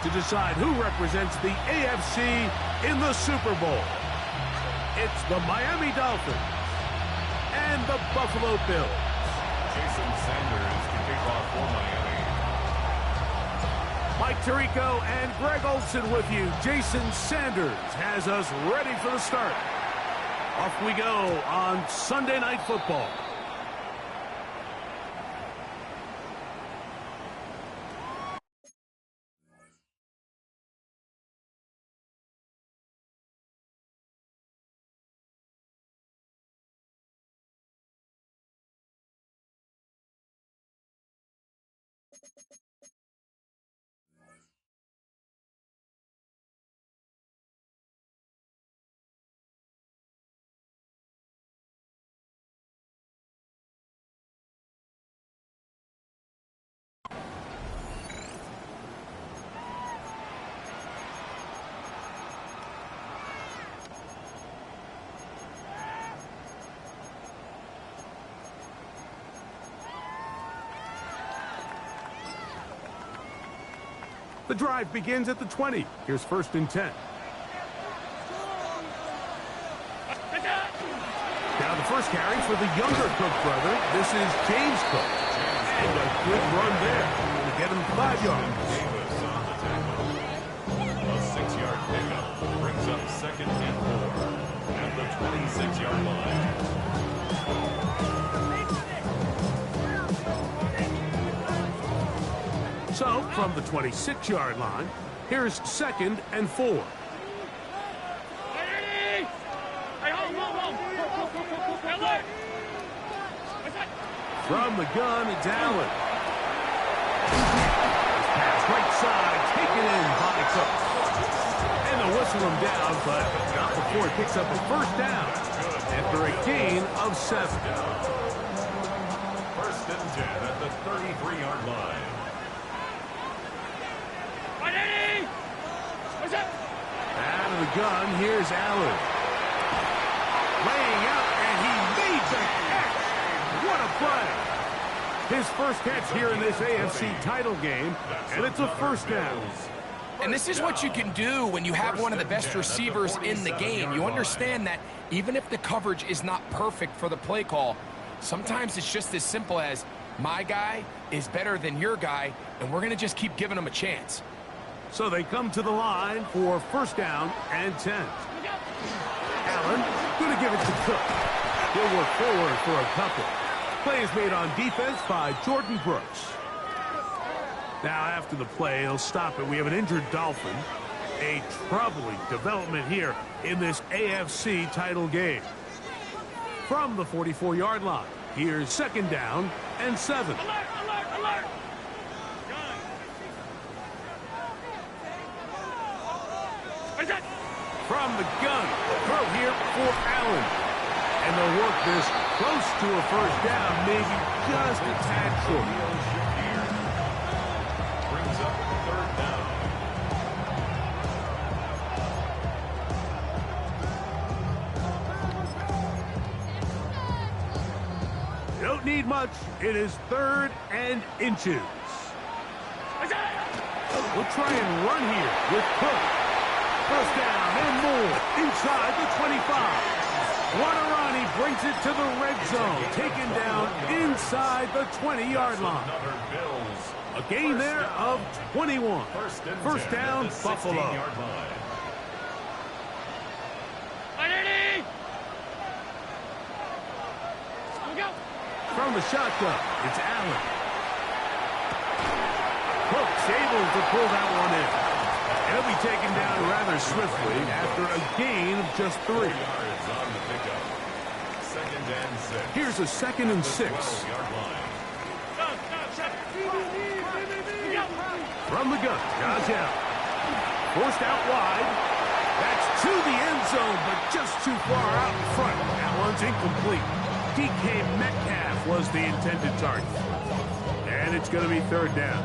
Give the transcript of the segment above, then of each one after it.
to decide who represents the AFC in the Super Bowl. It's the Miami Dolphins and the Buffalo Bills. Jason Sanders to kick off for Miami. Mike Tirico and Greg Olsen with you. Jason Sanders has us ready for the start. Off we go on Sunday Night Football. The drive begins at the 20. Here's 1st and 10. Now the first carry for the younger Cook brother. This is James Cook. And a good run there to get him 5 yards. Davis on the tackle. A 6-yard pickup brings up 2nd and 4 at the 26-yard line. So, from the 26-yard line, here's 2nd and 4. From the gun, it's Allen. Pass right side, taken in by Cook. And they'll whistle him down, but not before he picks up a 1st down after a gain of 7. 1st and 10 at the 33-yard line. Out of the gun, here's Allen. Laying out, and he made the catch. What a play. His first catch here in this AFC title game, and it's a 1st down. And this is what you can do when you have one of the best receivers in the game. You understand that even if the coverage is not perfect for the play call, sometimes it's just as simple as my guy is better than your guy, and we're going to just keep giving him a chance. So they come to the line for 1st down and 10. Allen going to give it to Cook. He'll work forward for a couple. Play is made on defense by Jordan Brooks. Now after the play, he'll stop it. We have an injured Dolphin. A troubling development here in this AFC title game. From the 44-yard line, here's 2nd down and 7. From the gun, throw here for Allen. And they'll work this close to a 1st down, maybe just a tad short. Brings up 3rd down. You don't need much. It is 3rd and inches. We'll try and run here with Cook. 1st down and more inside the 25. What a run. He brings it to the red zone. Taken down inside the 20-yard line. A gain there of 21. 1st down, Buffalo. From the shotgun, it's Allen. Cook's able to pull that one in. He'll be taken down rather swiftly after a gain of just 3. Here's a 2nd and 6. From the gun, Gazelle. Forced out wide. That's to the end zone, but just too far out in front. That one's incomplete. DK Metcalf was the intended target. And it's going to be 3rd down.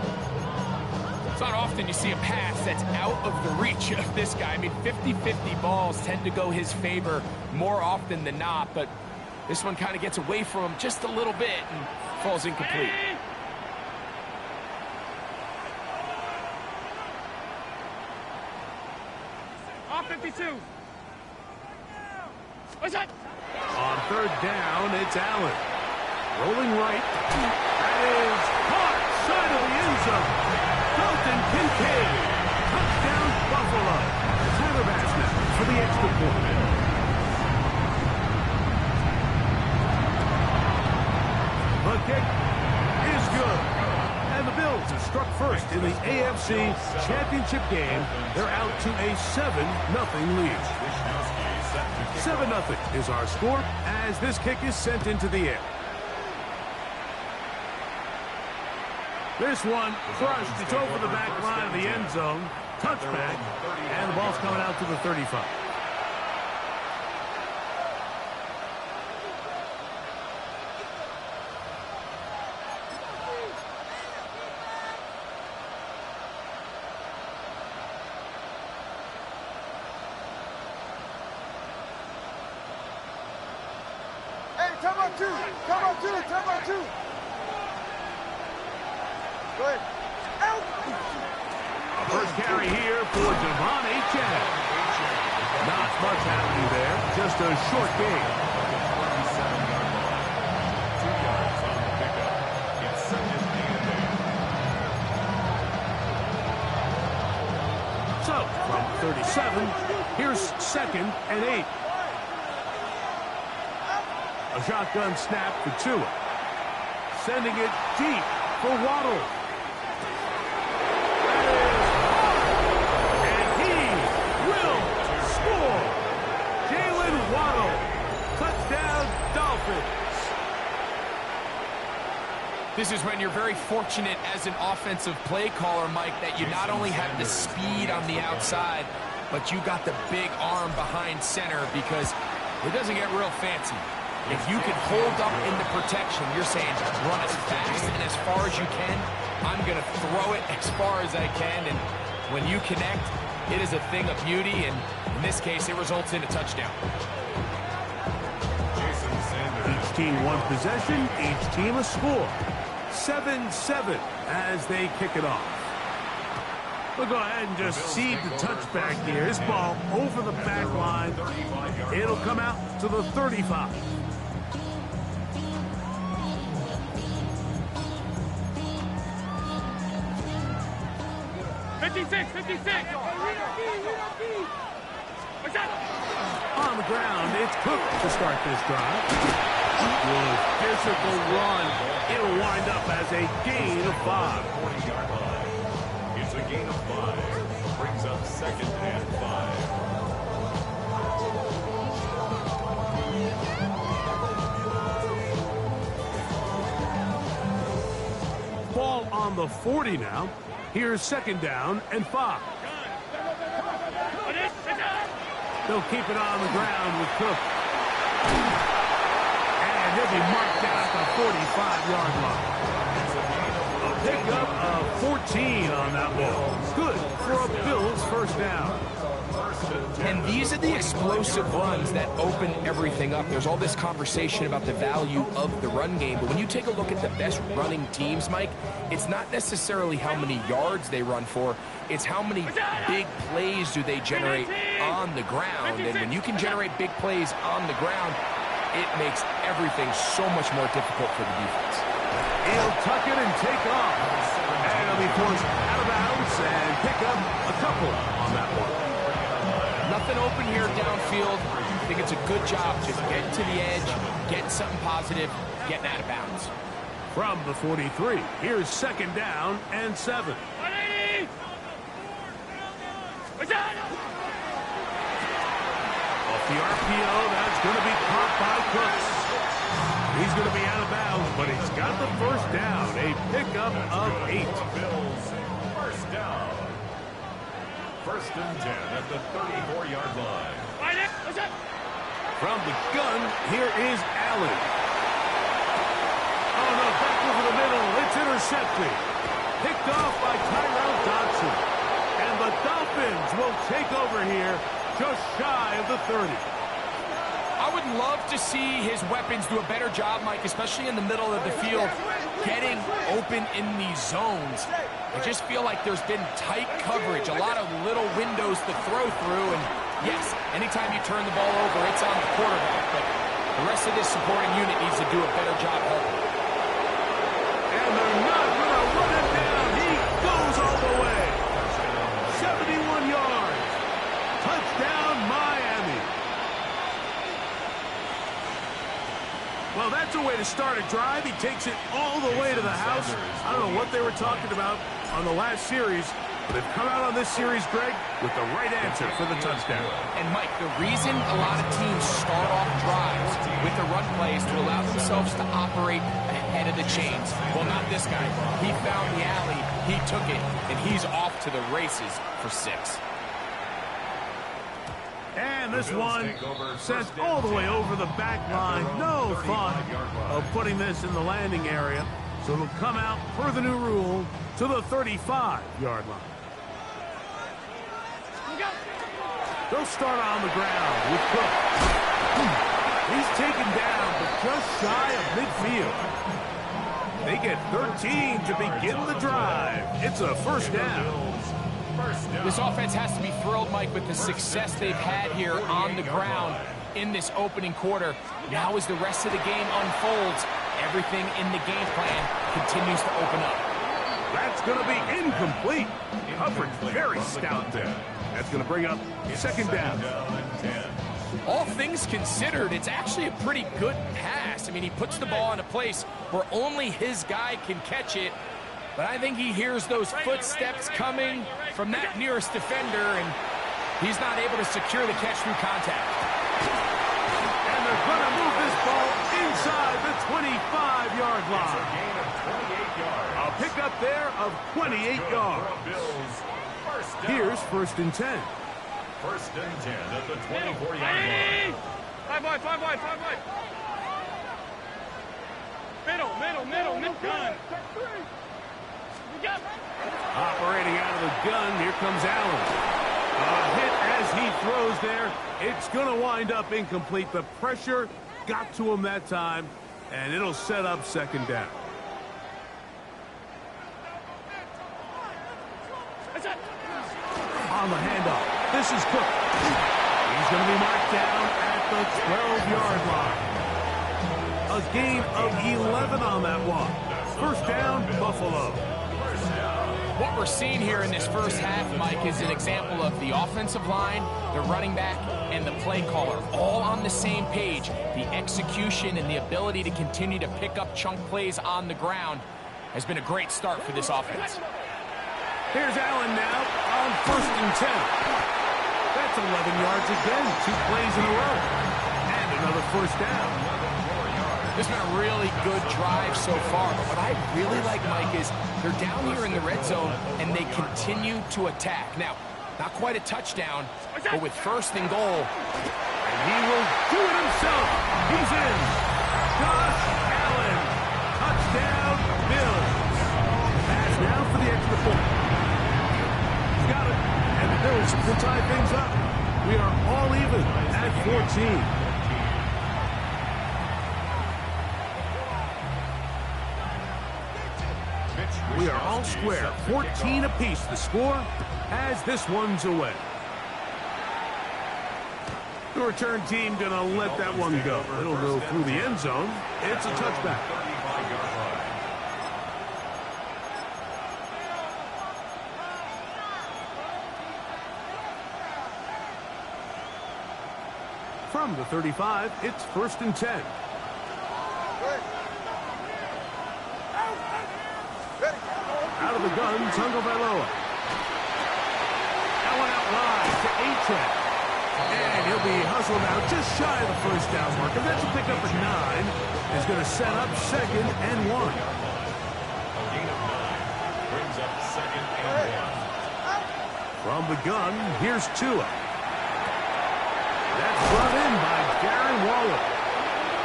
It's not often you see a pass that's out of the reach of this guy. I mean, 50-50 balls tend to go his favor more often than not, but this one kind of gets away from him just a little bit and falls incomplete. 52. What's that? On third down, it's Allen. Rolling right. That is caught side of the end zone. Dalton Kincaid. Touchdown, Buffalo. Tyler Bass now for the extra point. The kick is good. And the Bills have struck first in the AFC Championship game. They're out to a 7-0 lead. 7-0 is our score as this kick is sent into the air. This one crushed. It's over the back line of the end zone. Touchback. And the ball's coming out to the 35. Come on, two. Come on, two. Come on, two. Go ahead. Out. First carry here for Devon Achane. Not much happening there. Just a short gain. 47-yard line. 2 yards on the pickup. It's second and 8. So, from 37, here's second and 8. A shotgun snap for Tua. Sending it deep for Waddle. And he will score. Jalen Waddle. Touchdown, Dolphins. This is when you're very fortunate as an offensive play caller, Mike, that you not only have the speed on the outside, but you got the big arm behind center because it doesn't get real fancy. If you can hold up in the protection, you're saying run as fast and as far as you can. I'm going to throw it as far as I can. And when you connect, it is a thing of beauty. And in this case, it results in a touchdown. Jason Sanders. Each team one possession, each team a score. 7-7 as they kick it off. We'll go ahead and just seed the touchback here. This ball over the back line. It'll come out to the 35. 56. What's that? On the ground, it's Cook to start this drive. Good physical run. It'll wind up as a gain of 5. 40-yard line. It's a gain of 5. Brings up second and 5. Ball on the 40 now. Here's second down and 5. They'll keep it on the ground with Cook. And he'll be marked down at the 45-yard line. A pickup of 14 on that ball. Good for a Bills first down. And these are the explosive runs that open everything up. There's all this conversation about the value of the run game, but when you take a look at the best running teams, Mike, it's not necessarily how many yards they run for, it's how many big plays do they generate on the ground. And when you can generate big plays on the ground, it makes everything so much more difficult for the defense. He'll tuck it and take off. And he'll be forced out of bounds and pick up a couple on that one. Nothing open here downfield. I think it's a good job just getting to the edge, getting something positive, getting out of bounds. From the 43, here's second down and 7. Off the RPO, that's going to be caught by Cooks. He's going to be out of bounds, but he's got the first down. A pickup of 8. Bills first down. First and 10 at the 34-yard line. From the gun, here is Allen. Oh, no, back over the middle. It's intercepted. Picked off by Tyrell Dodson. And the Dolphins will take over here just shy of the 30. I would love to see his weapons do a better job, Mike, especially in the middle of the field, getting open in these zones. I just feel like there's been tight coverage, a lot of little windows to throw through, and Yes, anytime you turn the ball over, it's on the quarterback, but the rest of this supporting unit needs to do a better job helping. And they're not going to run him down. He goes all the way. 71 yards. Touchdown, Miami. Well, that's a way to start a drive. He takes it all the way to the house. I don't know what they were talking about on the last series, but they've come out on this series, Greg, with the right answer for the touchdown. And, Mike, the reason a lot of teams start off drives with the run plays to allow themselves to operate ahead of the chains. Well, not this guy. He found the alley, he took it, and he's off to the races for 6. And this one sent all the way over the back line. No thought of putting this in the landing area. So it'll come out, per the new rule, to the 35-yard line. They'll start on the ground with Cook. He's taken down, but just shy of midfield. They get 13 to begin the drive. It's a first down. This offense has to be thrilled, Mike, with the success they've had here on the ground in this opening quarter. Now as the rest of the game unfolds, everything in the game plan continues to open up. That's going to be incomplete. Coverage very stout there. That's going to bring up second down. All things considered, it's actually a pretty good pass. I mean, he puts the ball in a place where only his guy can catch it. But I think he hears those footsteps coming from that nearest defender, and he's not able to secure the catch through contact. And they're going to move this ball inside the 25-yard line. A pickup there of 28 yards. Here's first and 10. First and 10 at the 24-yard line. 5 wide. Middle. Gun. Operating out of the gun, here comes Allen. A hit as he throws there. It's going to wind up incomplete. The pressure got to him that time, and it'll set up second down. On the handoff, this is Cook. He's going to be marked down at the 12-yard line. A gain of 11 on that one. First down, Buffalo. What we're seeing here in this first half, Mike, is an example of the offensive line, the running back, and the play caller all on the same page. The execution and the ability to continue to pick up chunk plays on the ground has been a great start for this offense. Here's Allen now on first and 10. That's 11 yards again, 2 plays in a row. And another first down. This has been a really good drive so far, but what I really like, Mike, is they're down here in the red zone, and they continue to attack. Now, not quite a touchdown, but with first and goal. And he will do it himself. He's in. Josh Allen. Touchdown, Bills. Pass now for the extra point. He's got it. And the Bills will tie things up. We are all even at 14. We are all square, 14 apiece. The score as this one's away. The return team going to let that one go. It'll go through the end zone. It's a touchback. From the 35, it's first and 10. Out of the gun, Tagovailoa. That one out wide to A-Track. And he'll be hustled out just shy of the first down marker. That's a pickup at 9. Is going to set up second and 1. A gain of 9 brings up second and 1. From the gun, here's Tua. That's brought in by Darren Waller.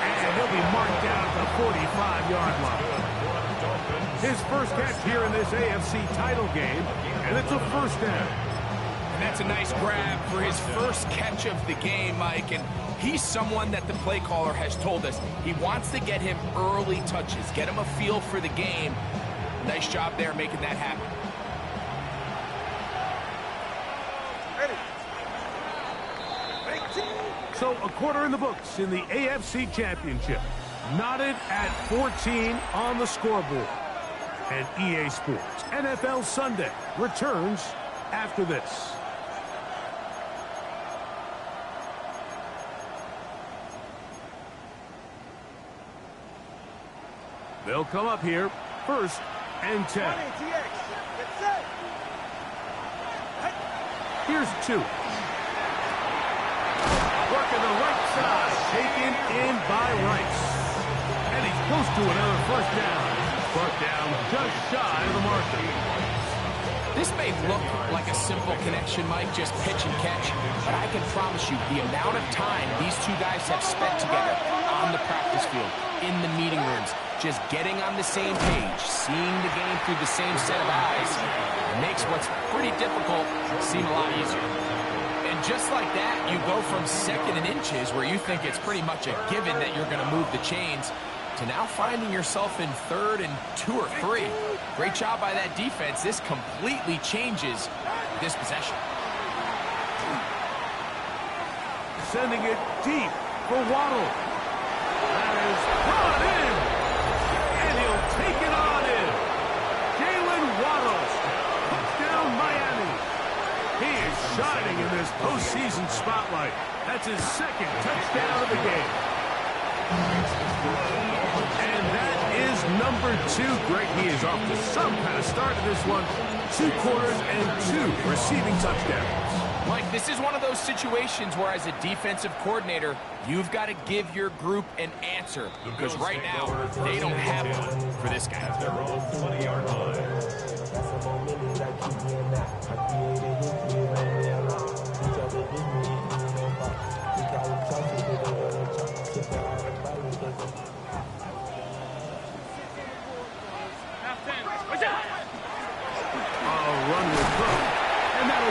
And he'll be marked down at the 45-yard line. His first catch here in this AFC title game, and it's a first down. And that's a nice grab for his first catch of the game, Mike. And he's someone that the play caller has told us he wants to get him early touches, get him a feel for the game. Nice job there making that happen. So a quarter in the books in the AFC Championship. Knotted at 14 on the scoreboard. And EA Sports NFL Sunday returns after this. They'll come up here, 1st and 10. Here's 2. Working the right side, taken in by Rice. And he's close to another 1st down. Brought down just shy of the marker. This may look like a simple connection, Mike, just pitch and catch, but I can promise you the amount of time these two guys have spent together on the practice field, in the meeting rooms, just getting on the same page, seeing the game through the same set of eyes, makes what's pretty difficult seem a lot easier. And just like that, you go from 2nd and inches, where you think it's pretty much a given that you're going to move the chains, to now finding yourself in 3rd and 2 or 3. Great job by that defense. This completely changes this possession. Sending it deep for Waddle. That is brought in. And he'll take it on in. Jalen Waddle. Touchdown Miami. He is shining in this postseason spotlight. That's his 2nd touchdown of the game. And that is number 2. Greg, he is off to some kind of start in this one. 2 quarters and 2 receiving touchdowns. Mike, this is one of those situations where as a defensive coordinator, you've got to give your group an answer. Because right now, they don't have one for this guy. At their own 20-yard line.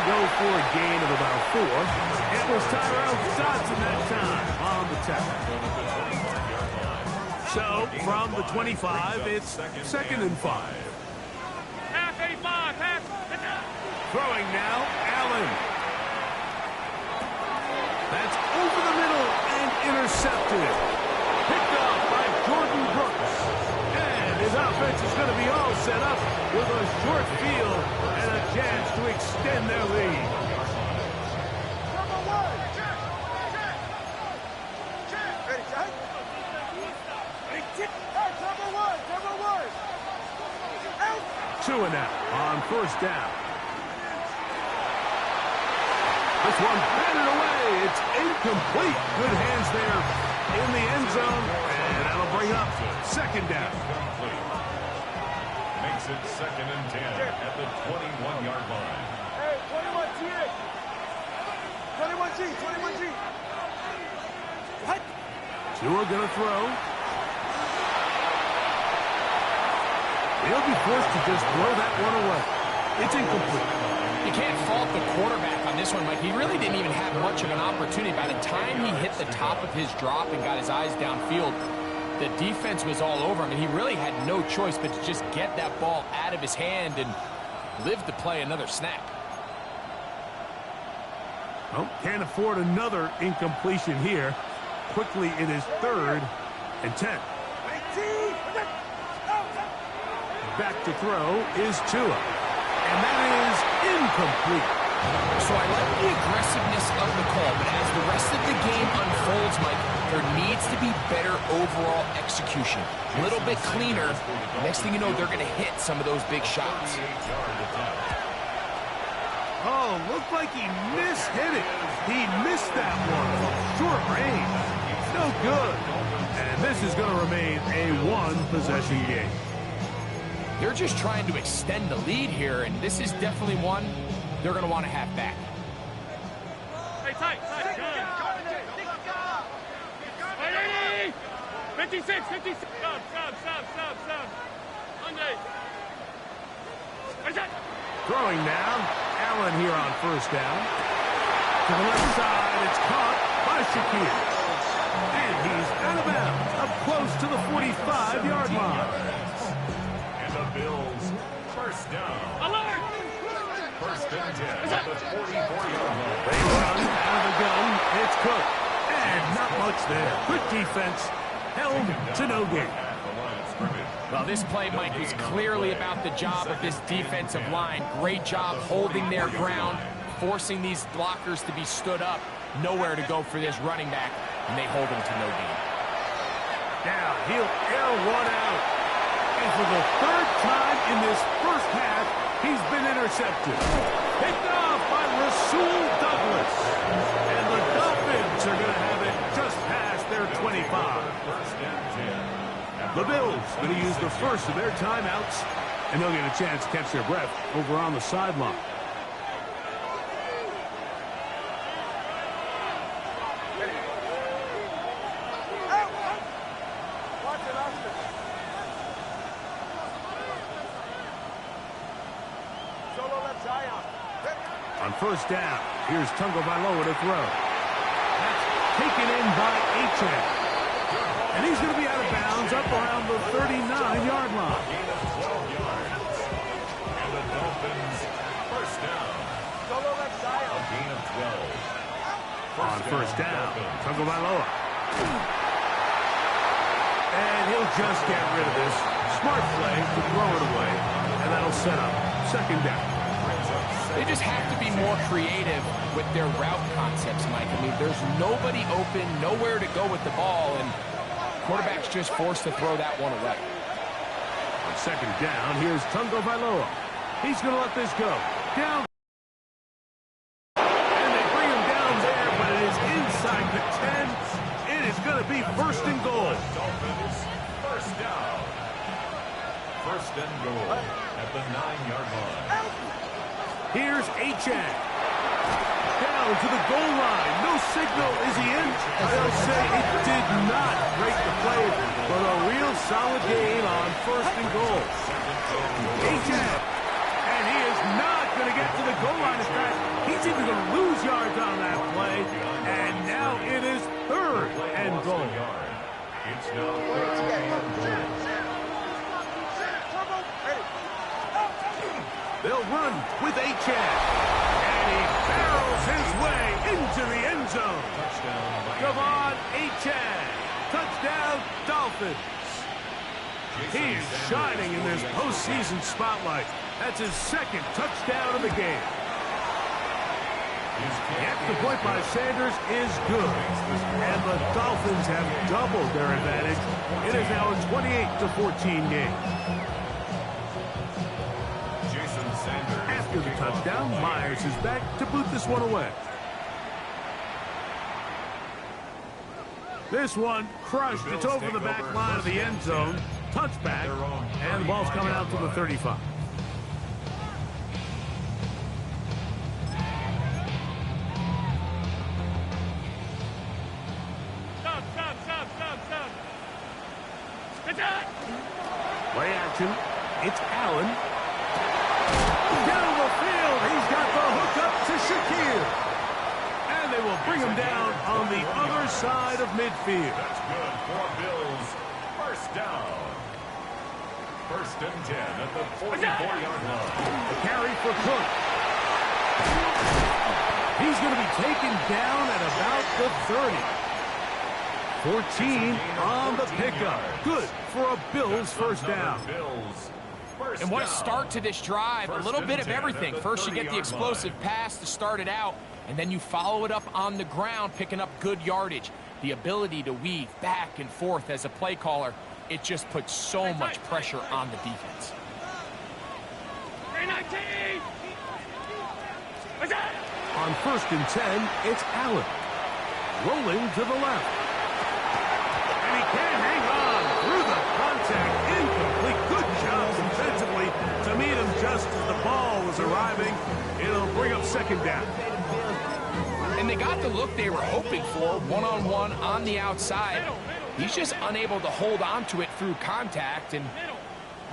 Go for a gain of about 4. It was Tyrell Dodson that time on the tackle. So from the 25, it's 2nd and 5. Pass 85, pass. Throwing now, Allen. That's over the middle and intercepted. Picked up by Jordan Brooks. And his offense is going to be all set up with a short field and a chance to extend their lead. Two and out on 1st down. This one batted away. It's incomplete. Good hands there in the end zone. And that'll bring up 2nd down. Makes it 2nd and 10 at the 21-yard line. Hey, 21G. 21G, 21G. What? Tua gonna throw. He'll be forced to just throw that one away. It's incomplete. You can't fault the quarterback on this one, Mike. He really didn't even have much of an opportunity. By the time he hit the top of his drop and got his eyes downfield, the defense was all over him, and he really had no choice but to just get that ball out of his hand and live to play another snap. Well, can't afford another incompletion here. Quickly, it is 3rd and 10. Back to throw is Tua. And that is incomplete. So I like the aggressiveness of the call, but as the rest of the game unfolds, Mike, there needs to be better overall execution. A little bit cleaner. Next thing you know, they're going to hit some of those big shots. Oh, looked like he mishit it. He missed that one from short range. No good. And this is going to remain a 1-possession game. They're just trying to extend the lead here, and this is definitely one they're going to want to have back. Hey, tight. 56. Stop. Monday. Throwing now. Allen here on 1st down. To the left side, it's caught by Shakir. And he's out of bounds, up close to the 45-yard line. And the Bills, 1st down. Alert! 1st and 10 at the 44-yard line. They run out of the gun. It's Cook. And And not much there. Good defense. Held to no gain. Well, this play, Mike, was clearly about the job of this defensive line. Great job holding their ground, forcing these blockers to be stood up. Nowhere to go for this running back, and they hold him to no gain. Now, he'll air one out. And for the third time in this first half, he's been intercepted. Picked off by Rasul Douglas. And the Dolphins are going to have it just past their 25. The Bills going to use the first of their timeouts, and they'll get a chance to catch their breath over on the sideline. On first down, here's Tungo Vailoa to throw. That's taken in by Achane. And he's going to be out of bounds up around the 39-yard line. Gain of 12 yards. And the Dolphins first down. A gain of 12. On first down, Tungo Vailoa. And he'll just get rid of this. Smart play to throw it away. And that'll set up second down. They just have to be more creative with their route concepts, Mike. I mean, there's nobody open, nowhere to go with the ball, and quarterback's just forced to throw that one away. On second down, here's Tungo Vailoa. He's going to let this go. Down. And they bring him down there, but it is inside the 10. It is going to be first and goal. Dolphins first down. First and goal at the 9-yard line. Here's Achane. Down to the goal line. No signal. Is he in? They'll say it did not break the play, but a real solid gain on first and goal. Achane. And he is not going to get to the goal line. In fact, he's even going to lose yards on that play. And now it is third and goal. It's now third and goal. They'll run with Achane. And he barrels his way into the end zone. Devon Achane. Touchdown, Dolphins. He's shining in this postseason spotlight. That's his second touchdown of the game. The extra point by Sanders is good. And the Dolphins have doubled their advantage. It is now a 28-14 game. After the touchdown, Myers is back to boot this one away. This one crushed. It's over the back line of the end zone. Touchback, and the ball's coming out to the 35. Stop. Play action. It's Allen. Down the field, he's got the hook up to Shakir. And they will bring him down on the other side of midfield. That's good for Bills. First down. First and 10 at the 44-yard line. The carry for Cook. He's going to be taken down at about the 30. 14 on the pickup. Good for a Bills first down. And what a start to this drive. A little bit of everything. First you get the explosive pass to start it out, and then you follow it up on the ground, picking up good yardage. The ability to weave back and forth as a play caller, it just puts so much pressure on the defense. On first and 10, it's Allen. Rolling to the left. And he can't hang on through the contact. Incomplete. Good job defensively to meet him just as the ball was arriving. It'll bring up second down. And they got the look they were hoping for, one-on-one on the outside. He's just unable to hold on to it through contact, and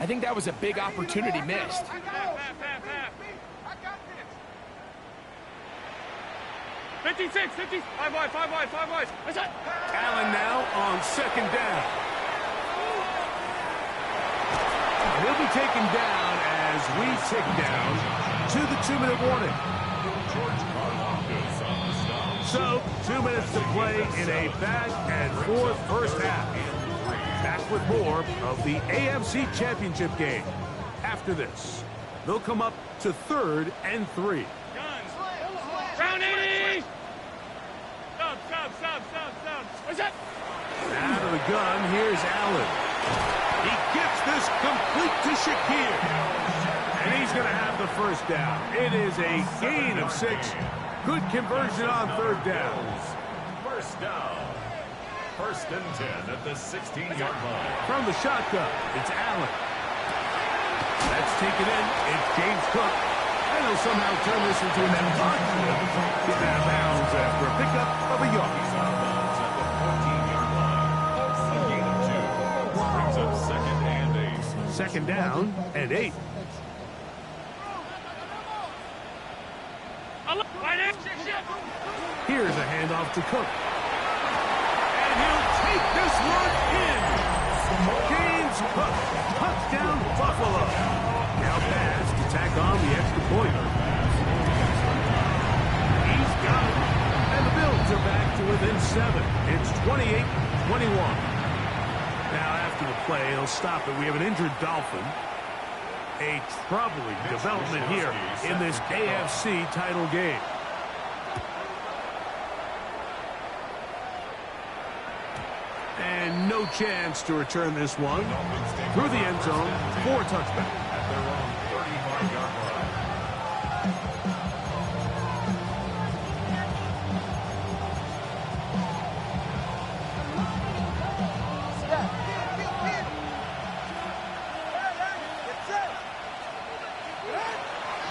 I think that was a big opportunity missed. 56, 50, 5 wide. What's that? Allen now on second down. He'll be taken down as we tick down to the 2-minute warning. George Karlaftis on the stop. So, 2 minutes to play in a back-and-forth first half. Back with more of the AFC Championship game. After this, they'll come up to 3rd and 3. Round 80! Stop. What's that? Out of the gun, here's Allen. He gets this complete to Shakir. And he's going to have the first down. It is a gain of 6. Good conversion on 3rd down. First down. 1st and 10 at the 16-yard line. From the shotgun, it's Allen. Let's take it in. It's James Cook. And he'll somehow turn this into an impossible. Get out of bounds after a pickup of a yard. He's out of bounds at the 14-yard line. A gain of 2. Brings up 2nd and 8. 2nd down and 8. Here's a handoff to Cook. And he'll take this one in. James Cook, touchdown Buffalo. Now pass to tack on the extra point. He's got it. And the Bills are back to within 7. It's 28-21. Now after the play, he'll stop it. We have an injured Dolphin. A troubling development here in this AFC title game. And no chance to return this one. Through the end zone for a touchback. At their own 35-yard line.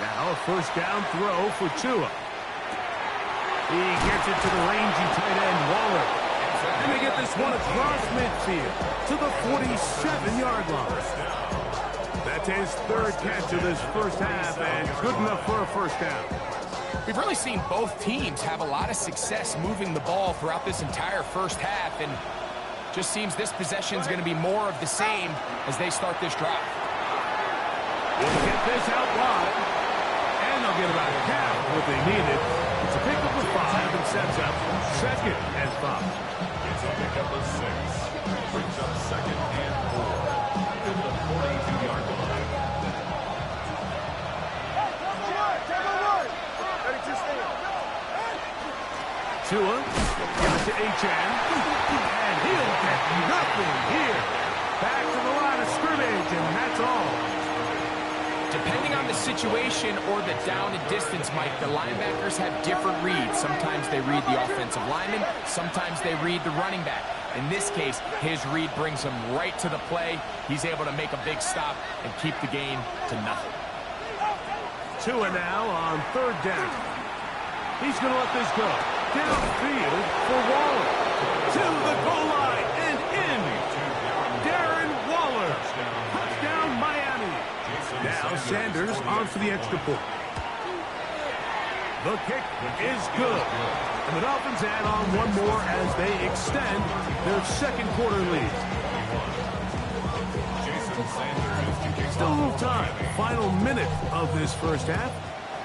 Now a first down throw for Tua. He gets it to the rangy tight end Waller. And they get this one across midfield to the 47-yard line. That's his 3rd catch of this first half, and good enough for a first down. We've really seen both teams have a lot of success moving the ball throughout this entire first half, and just seems this possession is going to be more of the same as they start this drive. We'll get this out wide, and they'll get about half of what they needed. It's a pickup of 5 and sets up 2nd and 5. It's a pickup of 6. Brings up 2nd and 4. To the 42-yard line. Tua, give it to Achane, and he'll get nothing here. Back to the line of scrimmage, and that's all. Depending on the situation or the down and distance, Mike, the linebackers have different reads. Sometimes they read the offensive lineman. Sometimes they read the running back. In this case, his read brings him right to the play. He's able to make a big stop and keep the game to nothing. Tua now on 3rd down. He's going to let this go. Downfield for Waller. To the goal line and in. Darren Waller. Touchdown Miami. Now Sanders on for the extra point. The kick is good. And the Dolphins add on one more as they extend their 2nd quarter lead. Still a little time. Final minute of this first half.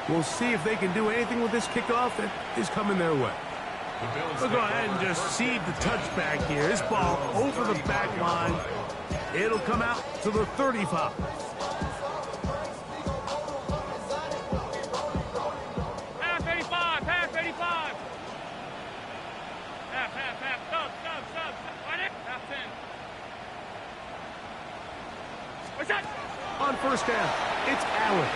We'll see if they can do anything with this kickoff that is coming their way. We'll go ahead and just seed the touchback here. This ball over the back line. It'll come out to the 35. Half 85, half 85. Half, stop. Half 10. What's that? On first down, it's Allen.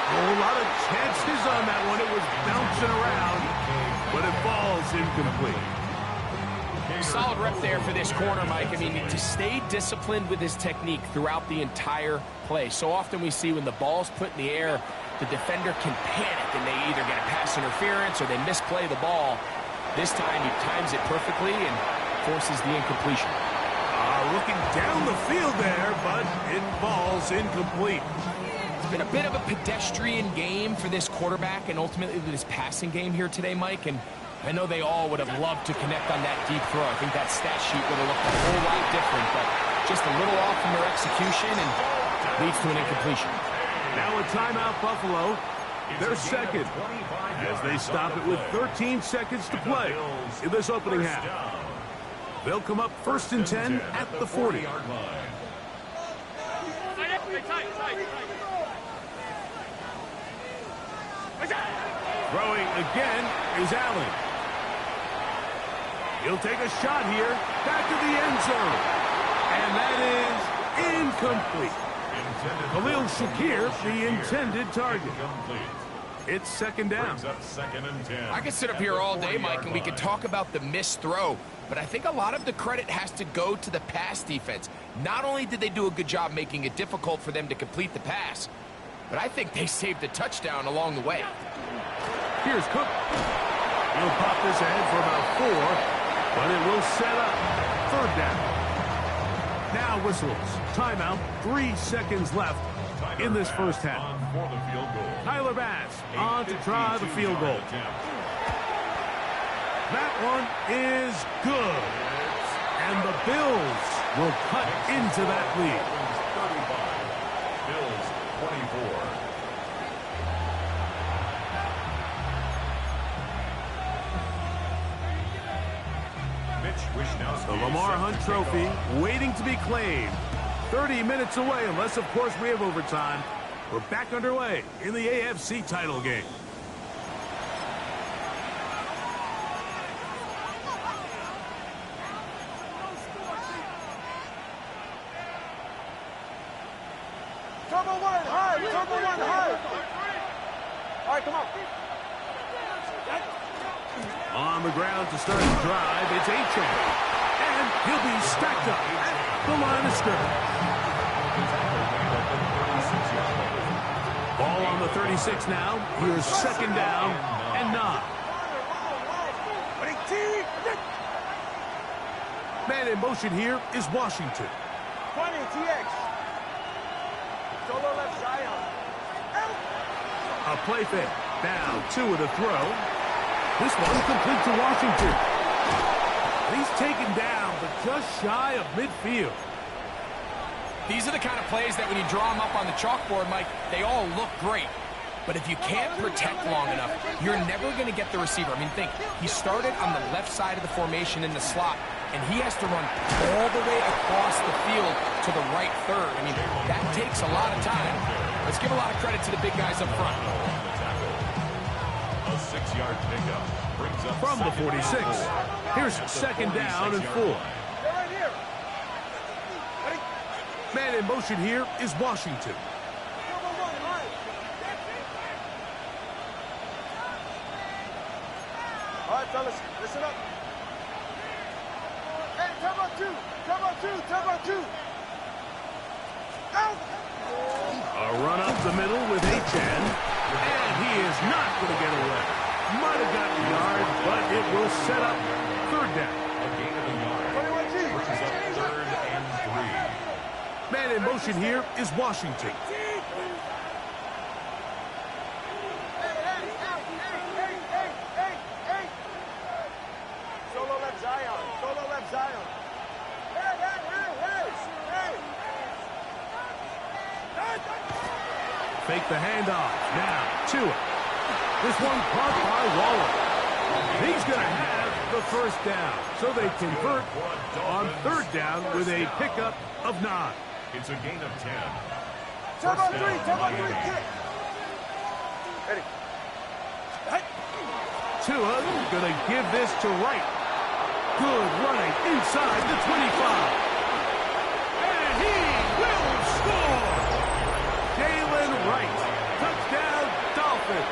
A whole lot of chances on that one. It was bouncing around, but it falls incomplete. Solid rep there for this corner, Mike. I mean, to stay disciplined with his technique throughout the entire play. So often we see when the ball's put in the air, the defender can panic and they either get a pass interference or they misplay the ball. This time he times it perfectly and forces the incompletion. Looking down the field there, but it falls incomplete. It's been a bit of a pedestrian game for this quarterback and ultimately this passing game here today, Mike. And I know they all would have loved to connect on that deep throw. I think that stat sheet would have looked a whole lot different, but just a little off from their execution and leads to an incompletion. Now a timeout, Buffalo. their second, as they stop it with 13 seconds to play in this opening half. They'll come up 1st and 10 at the 40. Throwing again is Allen. He'll take a shot here, back to the end zone. And that is incomplete. Khalil Shakir, the intended target. It's 2nd down. I could sit up here all day, Mike, and we could talk about the missed throw, but I think a lot of the credit has to go to the pass defense. Not only did they do a good job making it difficult for them to complete the pass, but I think they saved a touchdown along the way. Here's Cook. He'll pop this ahead for about 4, but it will set up 3rd down. Now whistles. Timeout. 3 seconds left in this first half. Tyler Bass on to try the field goal. That one is good. And the Bills will cut into that lead. Bills 24. The Lamar Hunt Trophy waiting to be claimed. 30 minutes away, unless, of course, we have overtime. We're back underway in the AFC title game. Turbo one high. Turbo one high. All right, come on. On the ground to start the drive, it's Achane. And he'll be stacked up at the line of scrimmage. Ball on the 36 now. Here's 2nd down and 9. Man in motion here is Washington. 20, TX. Solo left Zion. A play fake. Now 2 with a throw. This one complete to Washington. He's taken down, but just shy of midfield. These are the kind of plays that when you draw them up on the chalkboard, Mike, they all look great. But if you can't protect long enough, you're never going to get the receiver. I mean, think, he started on the left side of the formation in the slot, and he has to run all the way across the field to the right third. I mean, that takes a lot of time. Let's give a lot of credit to the big guys up front. A 6-yard pickup brings up from the 46. Here's 2nd down and 4. Right here. Ready? Man in motion here is Washington. Turbo one high. All right, fellas, listen up. Hey, turbo 2. Turbo 2. Turbo 2. Out. A run up the middle with Achane. And he is not going to get away. Might have gotten a yard, but it will set up 3rd down. a gain of a yard, which is up 3rd and 3. Man in motion here is Washington. Solo left Zion. Solo left Zion. Fake the handoff. Now, Tua. This one caught by Waller. He's going to have the 1st down. So they convert on 3rd down with a pickup of 9. It's a gain of 10. Turbo 3. Turbo 3. Kick. Ready. Tua going to give this to Wright. Good running inside the 25. And he will score. Jalen Wright. Touchdown, Dolphins.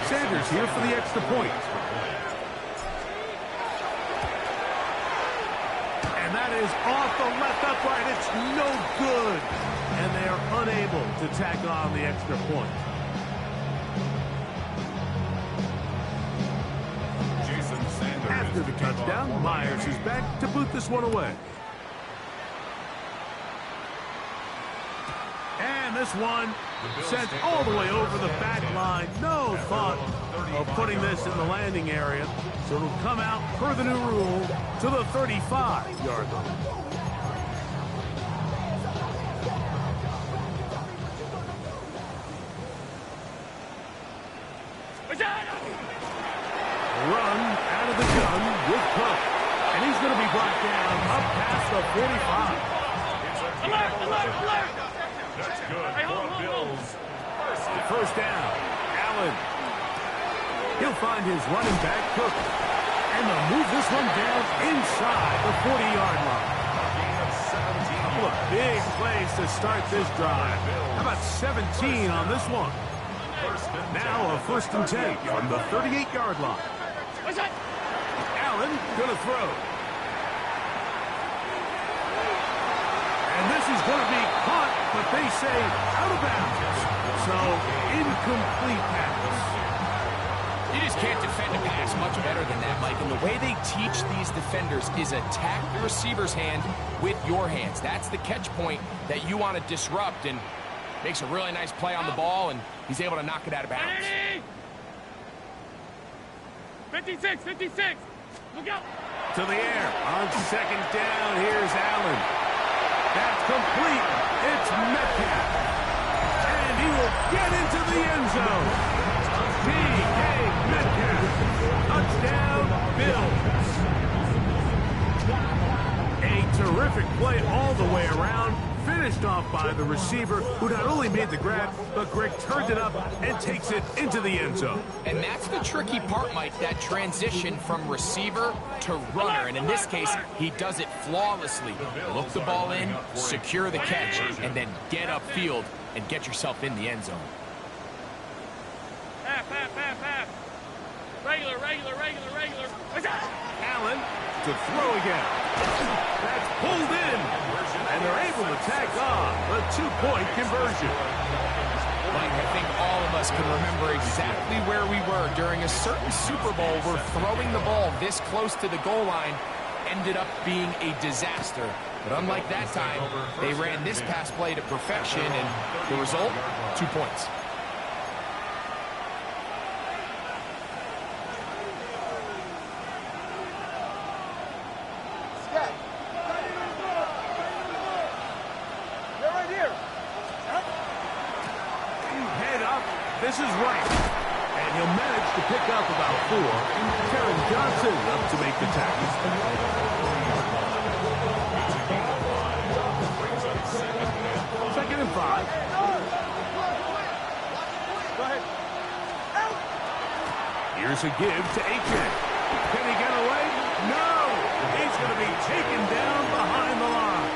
Sanders here for the extra point. And that is off the left upright. It's no good. And they are unable to tack on the extra point. After the touchdown, Myers is back to boot this one away. And this one sent all the way over the back line. No thought of putting this in the landing area. So it'll come out, per the new rule, to the 35-yard line. Run out of the gun with Cook. And he's going to be brought down up past the 45. Alert! That's good for Bills. First down, Allen. He'll find his running back, Cook. And they'll move this one down inside the 40-yard line. Couple of big plays to start this drive. How about 17 on this one? Now a 1st and 10 from the 38-yard line. Allen gonna throw. And this is gonna be caught, but they say out of bounds. So incomplete pass. You just can't defend a pass much better than that, Mike. And the way they teach these defenders is attack the receiver's hand with your hands. That's the catch point that you want to disrupt, and makes a really nice play on the ball, and he's able to knock it out of bounds. 56, 56. Look out. To the air. On 2nd down, here's Allen. That's complete. It's Metcalf. And he will get into the end zone. D.K. Metcalf. Touchdown, Bills. A terrific play all the way around. Finished off by the receiver, who not only made the grab, but Greg turned it up and takes it into the end zone. And that's the tricky part, Mike, that transition from receiver to runner. And in this case, he does it flawlessly. Look the ball in, secure the catch, and then get upfield and get yourself in the end zone. Half. Regular. Allen to throw again. That's pulled in. And they're able to tack on the 2-point conversion. Mike, I think all of us can remember exactly where we were during a certain Super Bowl where throwing the ball this close to the goal line ended up being a disaster. But unlike that time, they ran this pass play to perfection, and the result, 2 points. This is right. And he'll manage to pick up about 4. Karen Johnson up to make the tackle. 2nd and 5. Go ahead. Here's a give to Achane. Can he get away? No! He's going to be taken down behind the line.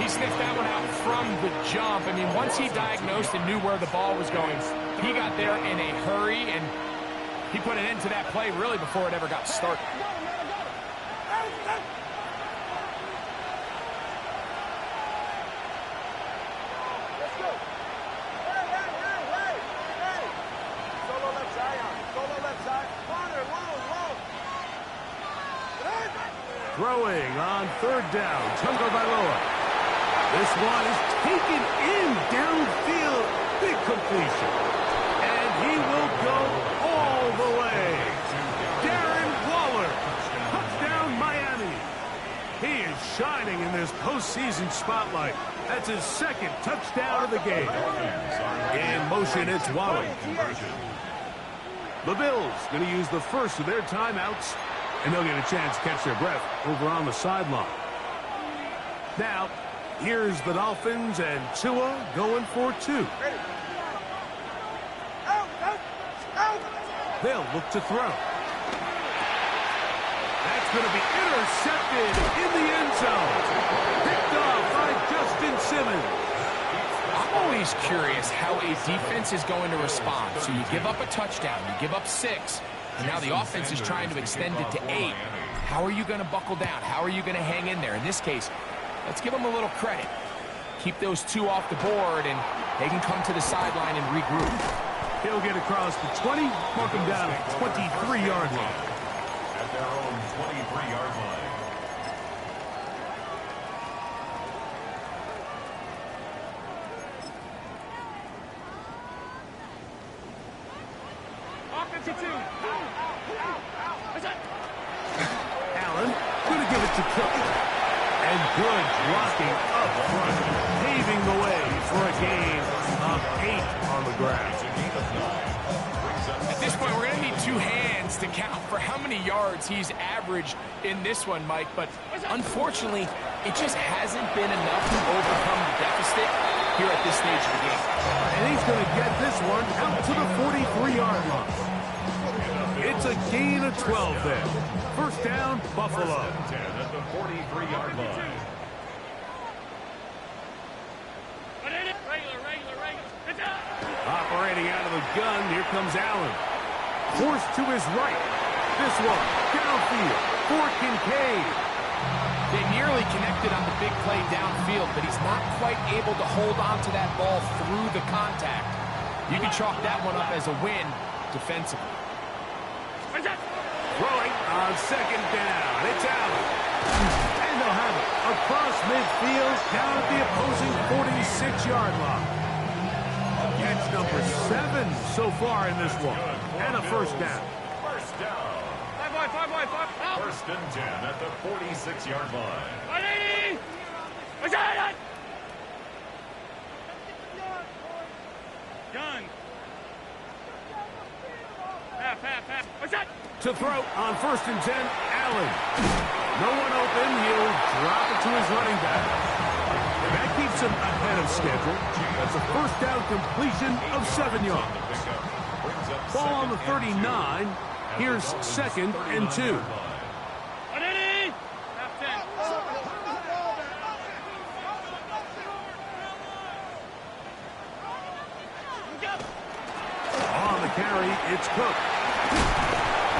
He sniffed that one out from the jump. I mean, once he diagnosed and knew where the ball was going, he got there in a hurry, and he put an end to that play really before it ever got started. Let's go. Hey. Solo left side. Corner, long. Throwing on 3rd down, Tagovailoa. This one is taken in downfield. Big completion. And he will go all the way. Darren Waller. Touchdown, Miami. He is shining in this postseason spotlight. That's his 2nd touchdown of the game. In motion, it's Waller. The Bills going to use the first of their timeouts, and they'll get a chance to catch their breath over on the sideline. Now, here's the Dolphins, and Tua going for 2. They'll look to throw. That's going to be intercepted in the end zone. Picked off by Justin Simmons. I'm always curious how a defense is going to respond. So you give up a touchdown, you give up 6, and now the offense is trying to extend it to 8. How are you going to buckle down? How are you going to hang in there? In this case, let's give them a little credit. Keep those 2 off the board, and they can come to the sideline and regroup. He'll get across the 20, mark him down at 23-yard line. At their own 23-yard line. Allen, going to give it to Cook. And good blocking up front, paving the way for a gain of 8 on the ground. this point, we're going to need 2 hands to count for how many yards he's averaged in this one, Mike. But unfortunately, it just hasn't been enough to overcome the deficit here at this stage of the game. And he's going to get this one out to the 43-yard line. It's a gain of 12 there. First down, Buffalo. 10 at the 43-yard line. Operating out of the gun, here comes Allen. Forced to his right. This one, downfield, for Kincaid. They nearly connected on the big play downfield, but he's not quite able to hold on to that ball through the contact. You can chalk that one up as a win defensively. Throwing on second down. It's Allen. And they'll have it across midfield down at the opposing 46-yard line. Catch number 7 so far in this one. And a first down. First down. 5 wide. First and 10 at the 46-yard line. 180. Gun. Half. What's that? To throw on first and 10, Allen. No one open. He'll drop it to his running back. That keeps him ahead of schedule. That's a first down completion of 7 yards. Ball on the 39. Here's second and 2. 180. Half 10. On the carry, it's Cook.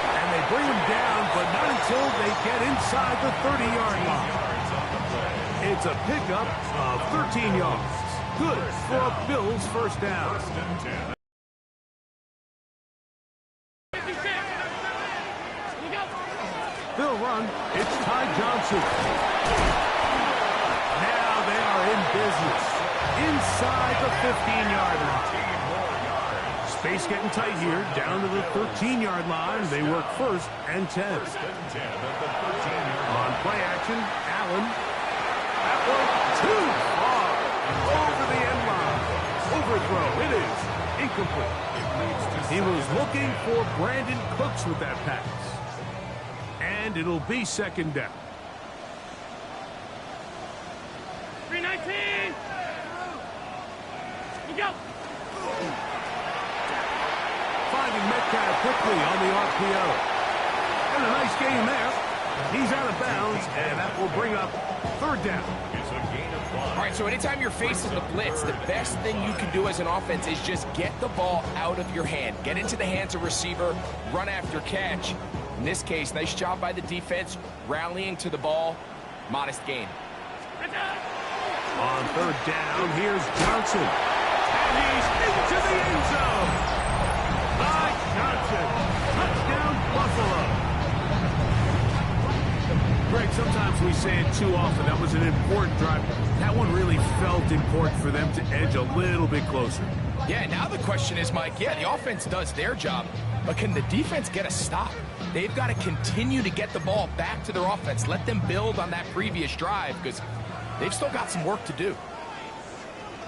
And they bring him down, but not until they get inside the 30-yard line. It's a pickup of 13 yards. Good for a Bills first down. They'll run. It's Ty Johnson. Now they are in business. Inside the 15-yard line. Space getting tight here. Down to the 13-yard line. They work first and 10. On play action, Allen. That one too far. Over the end line. Overthrow. It is incomplete. He was looking for Brandon Cooks with that pass. And it'll be second down. 319. Go. Finding Metcalf quickly on the RPO. And a nice game there. He's out of bounds, and that will bring up third down. It's a gain of 1. All right, so anytime you're facing the blitz, the best thing you can do as an offense is just get the ball out of your hand. Get into the hands of receiver, run after catch. In this case, nice job by the defense, rallying to the ball. Modest gain. On third down, here's Johnson. And he's into the end zone. Mike Johnson. Touchdown, Buffalo. Greg, sometimes we say it too often. That was an important drive. That one really felt important for them to edge a little bit closer. Yeah, now the question is, Mike, yeah, the offense does their job, but can the defense get a stop? They've got to continue to get the ball back to their offense. Let them build on that previous drive because they've still got some work to do.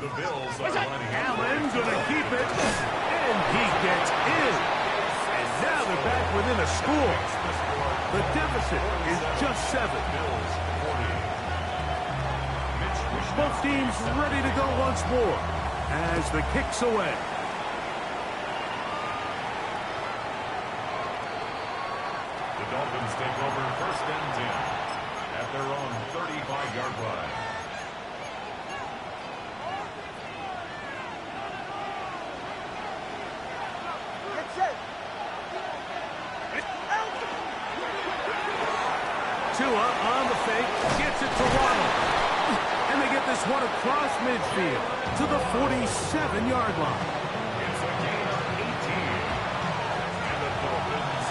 The Bills are running. Allen's going to keep it, and he gets in. And now they're back within a score. The deficit is just 7. Both teams ready to go once more as the kick's away. The Dolphins take over first and 10 at their own 35-yard line. Tua on the fake, gets it to Waddle. And they get this one across midfield to the 47-yard line. It's a gain of 18. And the Dolphins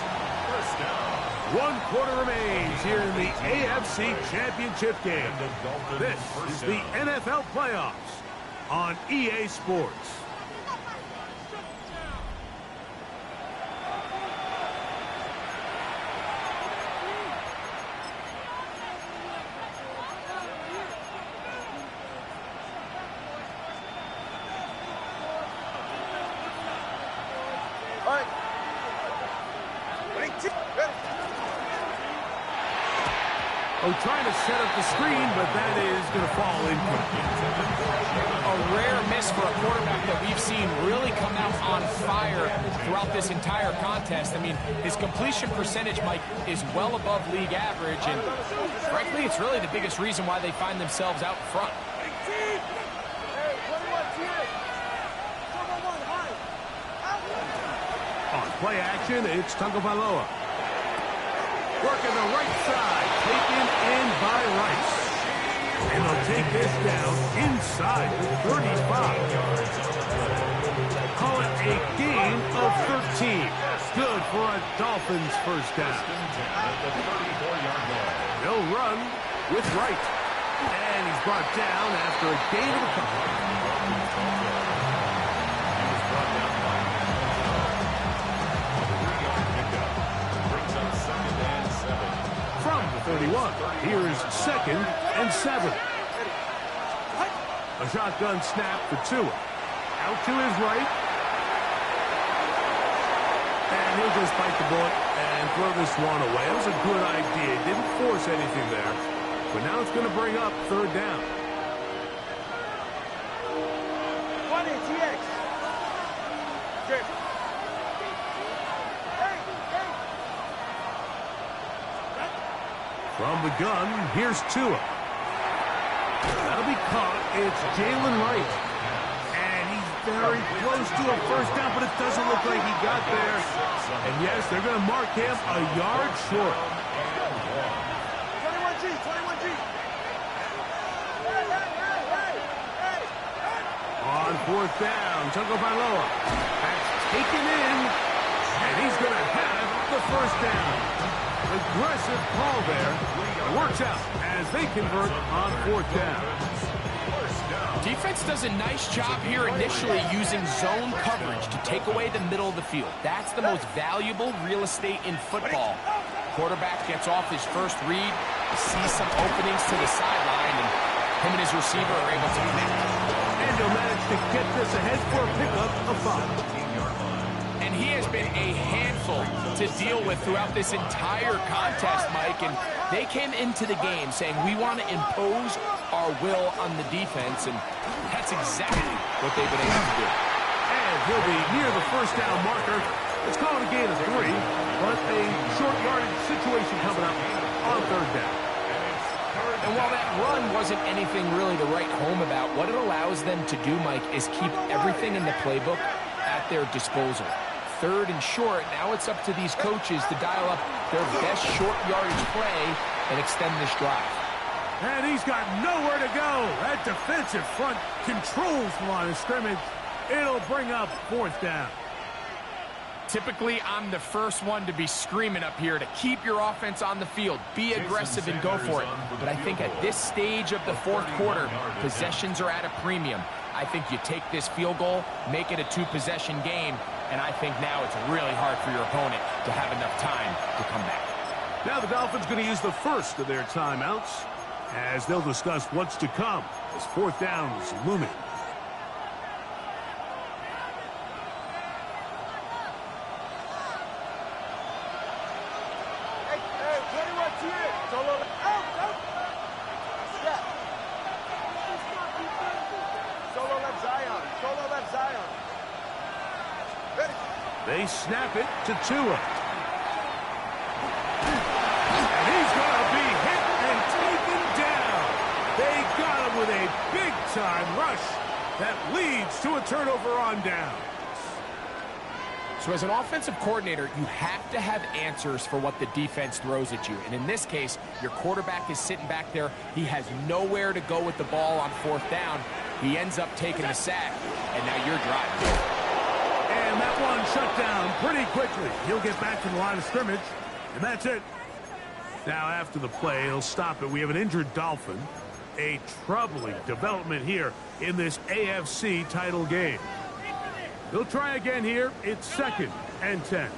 first down. 1 quarter remains here in the AFC Championship game. And the Dolphins This first is the down. NFL playoffs on EA Sports. All right, Oh, trying to set up the screen, but that is going to fall incomplete. A rare miss for a quarterback that we've seen really come out on fire throughout this entire contest. I mean, his completion percentage, Mike, is well above league average, and frankly, it's really the biggest reason why they find themselves out front. On play action, it's Tagovailoa. Working the right side, taken in by Rice. And they'll take this down inside the 35. Call it a gain of 13. Good for a Dolphins first down. They'll run with Wright. And he's brought down after a gain of a couple. From the 31, here's 2nd and 7. A shotgun snap for Tua. Out to his right. And he'll just bite the bullet and throw this one away. It was a good idea. Didn't force anything there. But now it's going to bring up 3rd down. 20 TX. Good. From the gun, here's Tua. That'll be caught. It's Jalen Wright. And he's very close to a first down, but it doesn't look like he got there. And yes, they're going to mark him a yard short. 21G, 21G. On 4th down, Tagovailoa. That's taken in, and he's going to have the first down. Aggressive call there. Works out as they convert on 4th down. Defense does a nice job here initially using zone coverage to take away the middle of the field. That's the most valuable real estate in football. Quarterback gets off his first read, sees some openings to the sideline, and him and his receiver are able to connect. And he'll manage to get this ahead for a pickup of 5. And he has been a handful to deal with throughout this entire contest, Mike. And they came into the game saying, we want to impose our will on the defense. And that's exactly what they've been able to do. And he'll be near the first down marker. Let's call it a gain of 3. But a short yardage situation coming up on 3rd down. And while that run wasn't anything really to write home about, what it allows them to do, Mike, is keep everything in the playbook at their disposal. 3rd and short, now it's up to these coaches to dial up their best short yardage play and extend this drive. And he's got nowhere to go. That defensive front controls the line of scrimmage. It'll bring up 4th down. Typically, I'm the first one to be screaming up here to keep your offense on the field. Be aggressive and go for it. But I think at this stage of the 4th quarter, possessions are at a premium. I think you take this field goal, make it a 2-possession game, and I think now it's really hard for your opponent to have enough time to come back. Now the Dolphins going to use the first of their timeouts as they'll discuss what's to come as 4th down is looming. Hey, 21 TX. Solo, out. Yeah. Solo left Zion. Solo left Zion. Ready. They snap it to Tua. And he's going to be hit and taken down. They got him with a big-time rush that leads to a turnover on down. So as an offensive coordinator, you have to have answers for what the defense throws at you. And in this case, your quarterback is sitting back there. He has nowhere to go with the ball on 4th down. He ends up taking the sack, and now you're driving. And that one shut down pretty quickly. He'll get back to the line of scrimmage, and that's it. Now after the play, he'll stop it. We have an injured Dolphin. A troubling development here in this AFC title game. They'll try again here. It's 2nd and 10.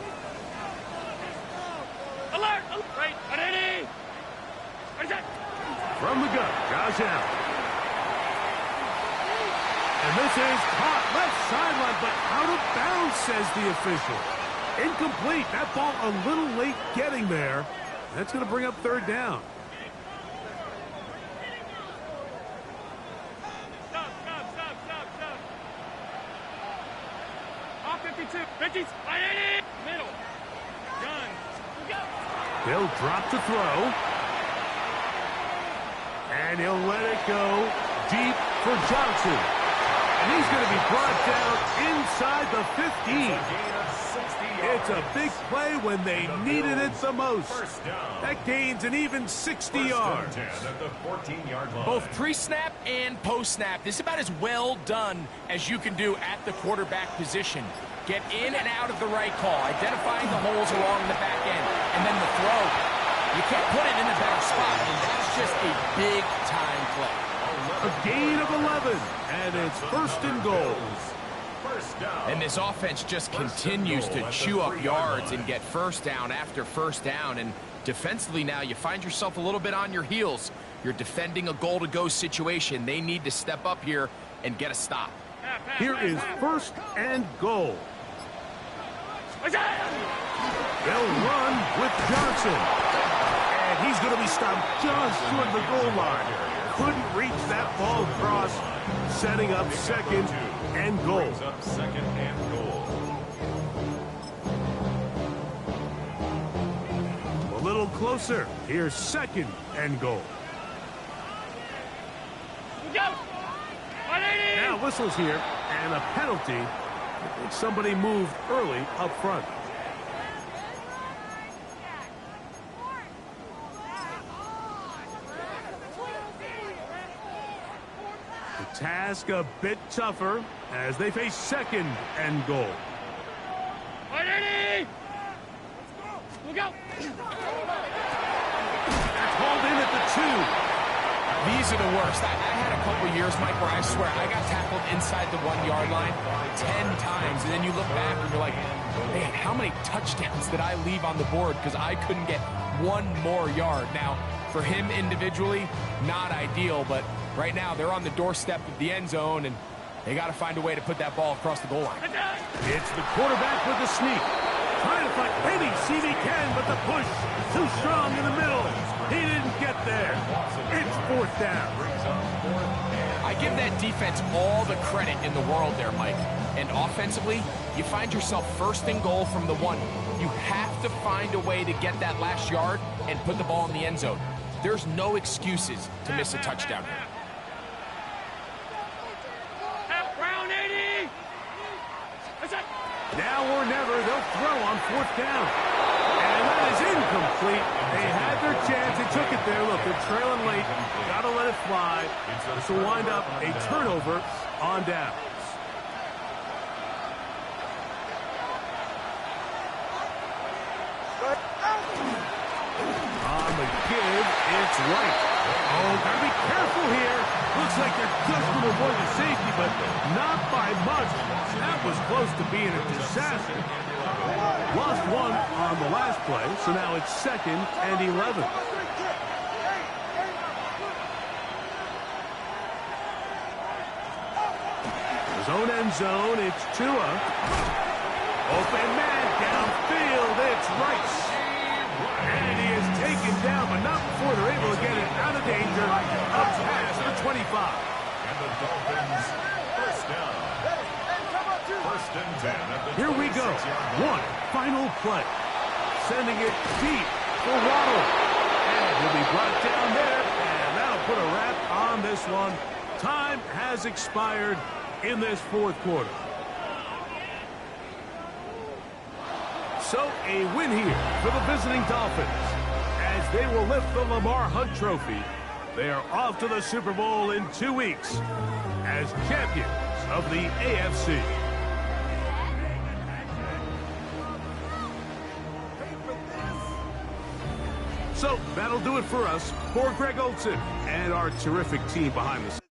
Alert! Right, ready! From the gun, Josh Allen. And this is caught left sideline, but out of bounds, says the official. Incomplete. That ball a little late getting there. That's going to bring up third down. Stop. Off 52. 50. Middle. Gun. They'll drop to throw. And he'll let it go deep for Johnson. And he's going to be brought down inside the 15. It's a big play when they needed it the most. That gains an even 60 yards. At the 14-yard line. Both pre-snap and post-snap, this is about as well done as you can do at the quarterback position. Get in and out of the right call, identifying the holes along the back end, and then the throw. You can't put it in a better spot, and that's just a big-time play. A gain of 11, and it's first and goal. And this offense just continues to chew up yards and get first down after first down. And defensively now, you find yourself a little bit on your heels. You're defending a goal-to-go situation. They need to step up here and get a stop. Here is first and goal. They'll run with Johnson. And he's going to be stopped just short of the goal line. Couldn't reach that ball across, setting up second and goal. Up second and goal. A little closer. Here's second and goal. Now whistles here, and a penalty. I think somebody moved early up front. The task a bit tougher as they face second and goal. Look out! Called in at the 2. These are the worst. I had a couple years, Mike, where I swear I got tackled inside the 1-yard line 10 times. And then you look back and you're like, man, how many touchdowns did I leave on the board because I couldn't get one more yard? Now, for him individually, not ideal, but right now they're on the doorstep of the end zone, and they got to find a way to put that ball across the goal line. It's the quarterback with the sneak. Trying to fight any seam he can, but the push too strong in the middle. He didn't get there. It's fourth down. I give that defense all the credit in the world there, Mike. And offensively, you find yourself first and goal from the 1. You have to find a way to get that last yard and put the ball in the end zone. There's no excuses to miss a touchdown here. Now or never, they'll throw on fourth down. And that is incomplete. They had their chance. They took it there. Look, they're trailing late. Got to let it fly. This will wind up a turnover on downs. On the give, it's White. Oh, got to be careful here. Looks like they're just going to avoid the safety, but not by much. That was close to being a disaster. Lost one on the last play, so now it's second and 11. His own end zone, it's Tua. Open man downfield, it's Rice. And he is taken down, but not before they're able to get it out of danger. Up past the 25. And the Dolphins first down. First and 10 at the Here we go. 26-yard line. Final play. Sending it deep for Waddle. And he'll be brought down there, and that'll put a wrap on this one. Time has expired in this fourth quarter. So a win here for the visiting Dolphins as they will lift the Lamar Hunt Trophy. They are off to the Super Bowl in 2 weeks as champions of the AFC. So that'll do it for us. For Greg Olsen and our terrific team behind the scenes.